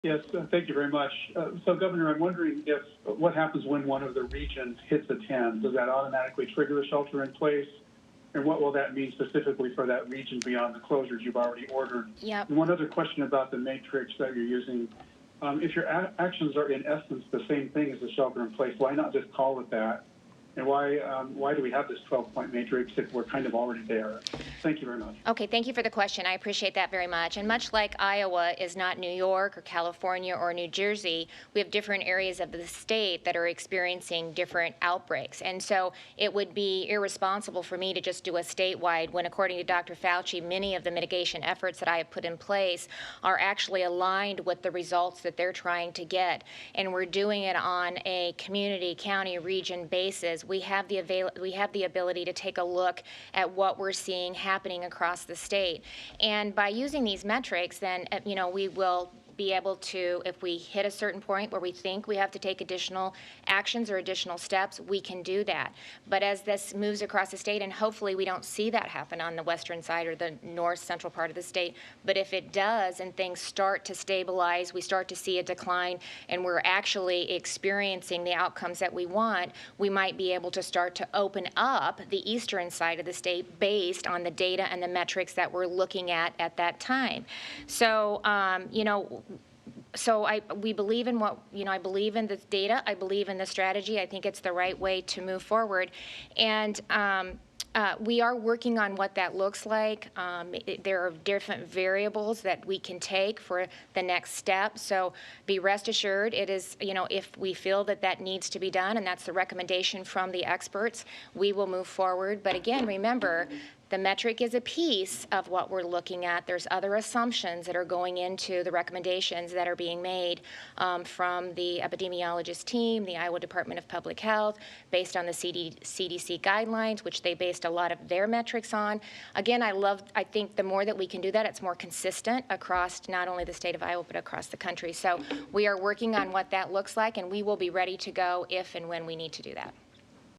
Yes, thank you very much. So, Governor, I'm wondering if what happens when one of the regions hits a 10? Does that automatically trigger a shelter in place? And what will that mean specifically for that region beyond the closures you've already ordered? Yep. And one other question about the matrix that you're using. If your actions are in essence the same thing as the shelter in place, why not just call it that? And why do we have this 12-point matrix if we're kind of already there? Thank you very much. Okay, thank you for the question. I appreciate that very much. And much like Iowa is not New York or California or New Jersey, we have different areas of the state that are experiencing different outbreaks. And so it would be irresponsible for me to just do a statewide when, according to Dr. Fauci, many of the mitigation efforts that I have put in place are actually aligned with the results that they're trying to get. And we're doing it on a community, county, region basis. We have the ability to take a look at what we're seeing happening across the state. And by using these metrics, then, we will be able to, if we hit a certain point where we think we have to take additional actions or additional steps, we can do that. But as this moves across the state, and hopefully we don't see that happen on the western side or the north central part of the state, but if it does and things start to stabilize, we start to see a decline, and we're actually experiencing the outcomes that we want, we might be able to start to open up the eastern side of the state based on the data and the metrics that we're looking at that time. So, we believe in I believe in the data. I believe in the strategy. I think it's the right way to move forward. And we are working on what that looks like. There are different variables that we can take for the next step. So be rest assured, it is, if we feel that needs to be done, and that's the recommendation from the experts, we will move forward. But again, remember, the metric is a piece of what we're looking at. There's other assumptions that are going into the recommendations that are being made from the epidemiologist team, the Iowa Department of Public Health, based on the CDC guidelines, which they based a lot of their metrics on. Again, I think the more that we can do that, it's more consistent across not only the state of Iowa, but across the country. So we are working on what that looks like, and we will be ready to go if and when we need to do that.